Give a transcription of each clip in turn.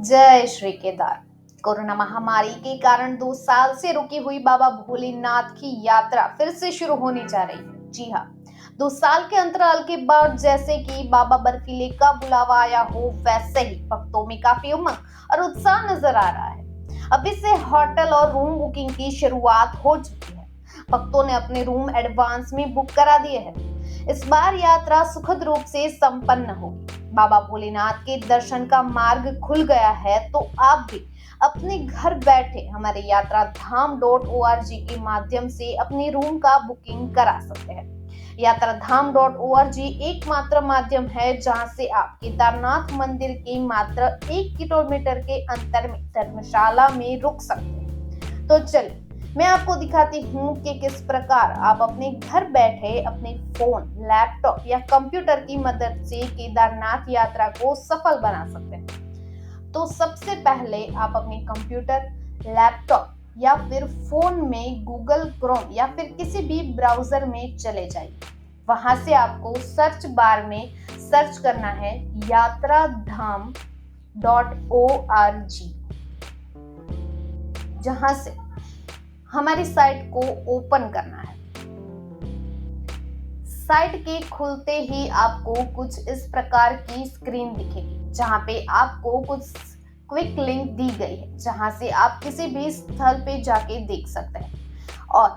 जय श्री केदार। कोरोना महामारी के कारण 2 साल से रुकी हुई बाबा भोलेनाथ की यात्रा फिर से शुरू होने जा रही है। जी हाँ, 2 साल के अंतराल के बाद जैसे कि बाबा बर्फीले का बुलावा आया हो, वैसे ही भक्तों में काफी उमंग और उत्साह नजर आ रहा है। अभी से होटल और रूम बुकिंग की शुरुआत हो चुकी है। भक्तों ने अपने रूम एडवांस में बुक करा दिए हैं। इस बार यात्रा सुखद रूप से संपन्न होगी। बाबा भोलेनाथ के दर्शन का मार्ग खुल गया है, तो आप भी अपने घर बैठे हमारे यात्राधाम.org के माध्यम से अपने रूम का बुकिंग करा सकते हैं। यात्राधाम.org एकमात्र माध्यम है जहां से आप केदारनाथ मंदिर के मात्र 1 किलोमीटर के अंतर में धर्मशाला में रुक सकते हैं। तो चलिए मैं आपको दिखाती हूँ कि किस प्रकार आप अपने घर बैठे अपने फोन, लैपटॉप या कंप्यूटर की मदद से केदारनाथ यात्रा को सफल बना सकते हैं। तो सबसे पहले आप अपने कंप्यूटर, लैपटॉप या फिर फोन में गूगल क्रोम या फिर किसी भी ब्राउजर में चले जाइए। वहां से आपको सर्च बार में सर्च करना है यात्राधाम.org, जहां से हमारी साइट को ओपन करना है। साइट के खुलते ही आपको कुछ इस प्रकार की स्क्रीन दिखेगी, जहां पे आपको कुछ क्विक लिंक दी गई है, जहां से आप किसी भी स्थल पे जाके देख सकते हैं। और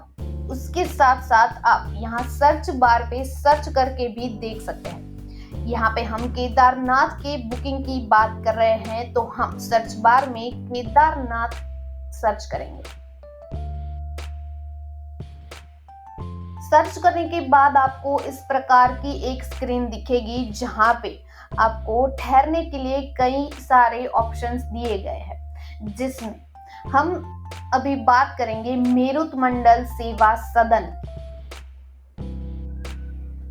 उसके साथ साथ आप यहाँ सर्च बार पे सर्च करके भी देख सकते हैं। यहाँ पे हम केदारनाथ के बुकिंग की बात कर रहे हैं, तो हम सर्च बार में केदारनाथ सर्च करेंगे। सर्च करने के बाद आपको इस प्रकार की एक स्क्रीन दिखेगी, जहां पे आपको ठहरने के लिए कई सारे ऑप्शंस दिए गए हैं, जिसमें हम अभी बात करेंगे मेरुत मंडल सेवा सदन।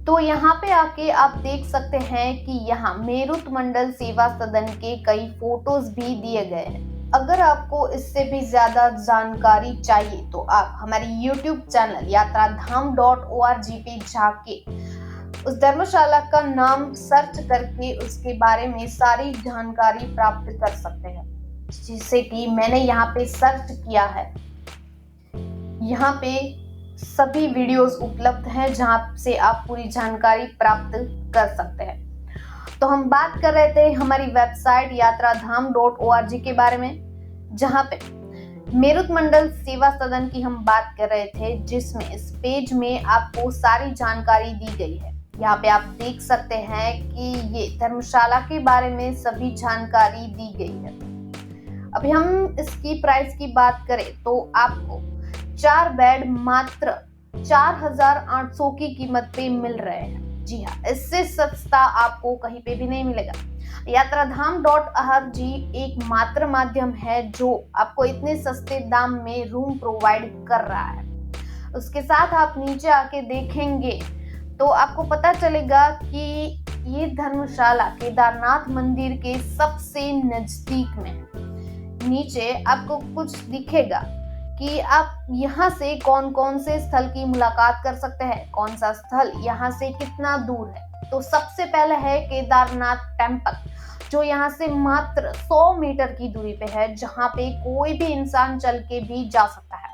तो यहाँ पे आके आप देख सकते हैं कि यहाँ मेरुत मंडल सेवा सदन के कई फोटोज भी दिए गए हैं। अगर आपको इससे भी ज्यादा जानकारी चाहिए तो आप हमारे YouTube चैनल यात्राधाम.org पे जाके उस धर्मशाला का नाम सर्च करके उसके बारे में सारी जानकारी प्राप्त कर सकते हैं, जिससे कि मैंने यहाँ पे सर्च किया है। यहाँ पे सभी वीडियोस उपलब्ध हैं जहाँ से आप पूरी जानकारी प्राप्त कर सकते हैं। तो हम बात कर रहे थे हमारी वेबसाइट यात्राधाम.org के बारे में, जहां पे मेरुत मंडल सेवा सदन की हम बात कर रहे थे, जिसमें इस पेज में आपको सारी जानकारी दी गई है। यहाँ पे आप देख सकते हैं कि ये धर्मशाला के बारे में सभी जानकारी दी गई है। अभी हम इसकी प्राइस की बात करें तो आपको 4 बेड मात्र 4,800 की कीमत पे मिल रहे हैं। जी हाँ, इससे सस्ता आपको कहीं पे भी नहीं मिलेगा। यात्राधाम.org एक मात्र माध्यम है जो आपको इतने सस्ते दाम में रूम प्रोवाइड कर रहा है। उसके साथ आप नीचे आके देखेंगे तो आपको पता चलेगा कि ये धर्मशाला केदारनाथ मंदिर के सबसे नजदीक में है। नीचे आपको कुछ दिखेगा कि आप यहाँ से कौन कौन से स्थल की मुलाकात कर सकते हैं, कौन सा स्थल यहाँ से कितना दूर है। तो सबसे पहले है केदारनाथ टेम्पल, जो यहाँ से मात्र 100 मीटर की दूरी पे है, जहाँ पे कोई भी इंसान चल के भी जा सकता है।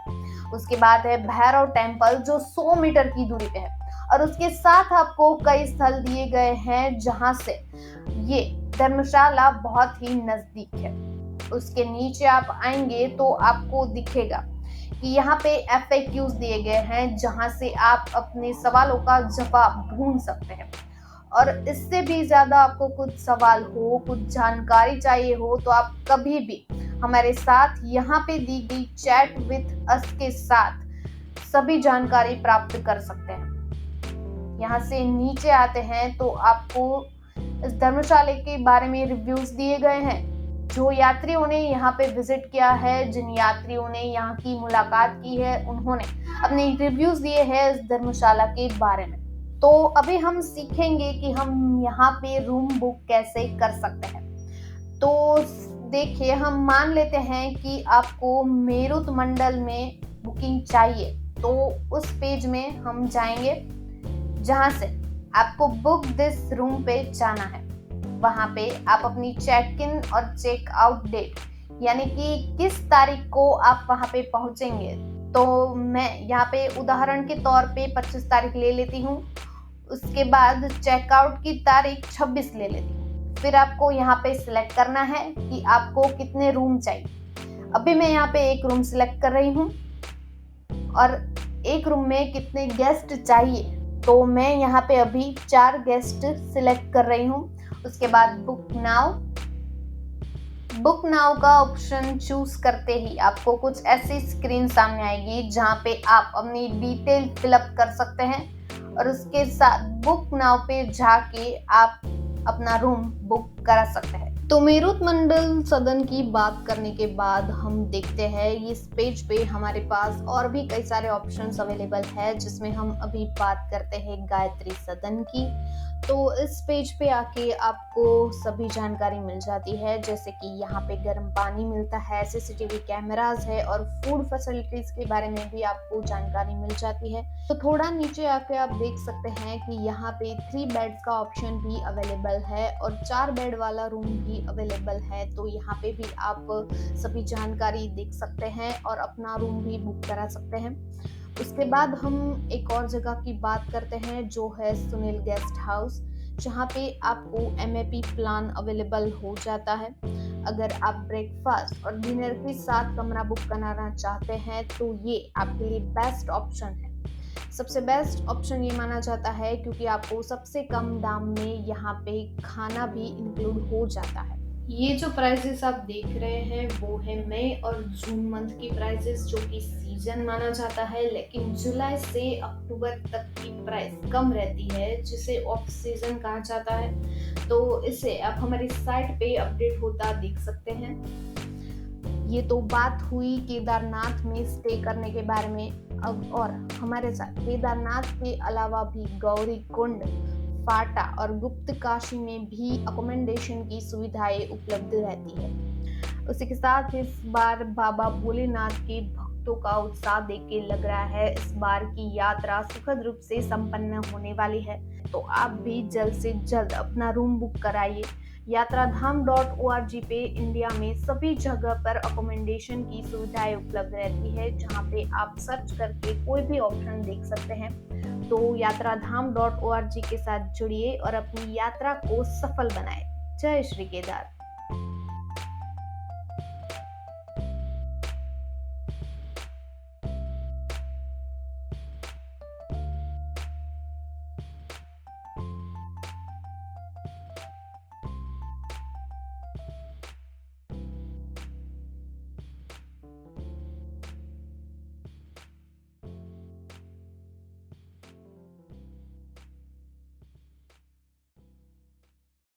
उसके बाद है भैरव टेम्पल, जो 100 मीटर की दूरी पे है। और उसके साथ आपको कई स्थल दिए गए हैं जहाँ से ये धर्मशाला बहुत ही नजदीक है। उसके नीचे आप आएंगे तो आपको दिखेगा कि यहाँ पे FAQs दिए गए हैं, जहां से आप अपने सवालों का जवाब ढूंढ सकते हैं। और इससे भी ज्यादा आपको कुछ सवाल हो, कुछ जानकारी चाहिए हो, तो आप कभी भी हमारे साथ यहाँ पे दी गई चैट विथ अस के साथ सभी जानकारी प्राप्त कर सकते हैं। यहाँ से नीचे आते हैं तो आपको इस धर्मशाला के बारे में रिव्यूज दिए गए हैं, जो यात्रियों ने यहाँ पे विजिट किया है, जिन यात्रियों ने यहाँ की मुलाकात की है, उन्होंने अपने रिव्यूज दिए हैं इस धर्मशाला के बारे में। तो अभी हम सीखेंगे कि हम यहाँ पे रूम बुक कैसे कर सकते हैं। तो देखिए, हम मान लेते हैं कि आपको मेरुत मंडल में बुकिंग चाहिए, तो उस पेज में हम जाएंगे, जहां से आपको बुक दिस रूम पे जाना है। वहां पे आप अपनी चेक इन और चेक आउट डेट यानी कि किस तारीख को आप वहां पे पहुंचेंगे, तो मैं यहाँ पे उदाहरण के तौर पे 25 तारीख ले लेती हूँ। उसके बाद चेकआउट की तारीख 26 ले लेती हूँ। फिर आपको यहाँ पे सिलेक्ट करना है कि आपको कितने रूम चाहिए। अभी मैं यहाँ पे एक रूम सिलेक्ट कर रही हूँ और एक रूम में कितने गेस्ट चाहिए, तो मैं यहाँ पे अभी 4 गेस्ट सिलेक्ट कर रही हूँ। उसके बाद बुक नाउ का ऑप्शन चूज करते ही आपको कुछ ऐसी स्क्रीन सामने आएगी जहाँ पे आप अपनी डिटेल फिलअप कर सकते हैं और उसके साथ बुक नाउ पे जाके आप अपना रूम बुक करा सकते हैं। तो मेरुत मंडल सदन की बात करने के बाद हम देखते हैं इस पेज पे हमारे पास और भी कई सारे ऑप्शंस अवेलेबल है, जिसमें हम अभी बात करते हैं गायत्री सदन की। तो इस पेज पे आके आपको सभी जानकारी मिल जाती है, जैसे कि यहाँ पे गर्म पानी मिलता है, सीसीटीवी कैमरास है और फूड फैसिलिटीज के बारे में भी आपको जानकारी मिल जाती है। तो थोड़ा नीचे आके आप देख सकते हैं कि यहाँ पे 3 बेड्स का ऑप्शन भी अवेलेबल है और 4 बेड वाला रूम भी अवेलेबल है। तो यहाँ पे भी आप सभी जानकारी देख सकते हैं और अपना रूम भी बुक करा सकते हैं। उसके बाद हम एक और जगह की बात करते हैं जो है सुनील गेस्ट हाउस, जहाँ पे आपको MAP प्लान अवेलेबल हो जाता है। अगर आप ब्रेकफास्ट और डिनर के साथ कमरा बुक कराना चाहते हैं तो ये आपके लिए बेस्ट ऑप्शन है। सबसे बेस्ट ऑप्शन ये माना जाता है क्योंकि आपको सबसे कम दाम में यहाँ पे खाना भी इंक्लूड हो जाता है। ये जो प्राइसेस आप देख रहे हैं वो है मई और जून मंथ की प्राइसेस, जो कि सीजन माना जाता है, लेकिन जुलाई से अक्टूबर तक की प्राइस कम रहती है जिसे ऑफ सीजन कहा जाता है। तो इसे आप हमारी साइट पे अपडेट होता देख सकते हैं। ये तो बात हुई केदारनाथ में स्टे करने के बारे में। अब और हमारे साथ केदारनाथ के अलावा भी गौरी कुंड, फाटा और गुप्त काशी में भी अकोमोडेशन की सुविधाएं उपलब्ध रहती है। उसी के साथ इस बार बाबा भोलेनाथ के भक्तों का उत्साह देख के लग रहा है इस बार की यात्रा सुखद रूप से संपन्न होने वाली है। तो आप भी जल्द से जल्द अपना रूम बुक कराइए। यात्राधाम.org पे इंडिया में सभी जगह पर अकोमोडेशन की सुविधाएं उपलब्ध रहती है, जहां पे आप सर्च करके कोई भी ऑप्शन देख सकते हैं। तो यात्राधाम.org के साथ जुड़िए और अपनी यात्रा को सफल बनाएं। जय श्री केदार।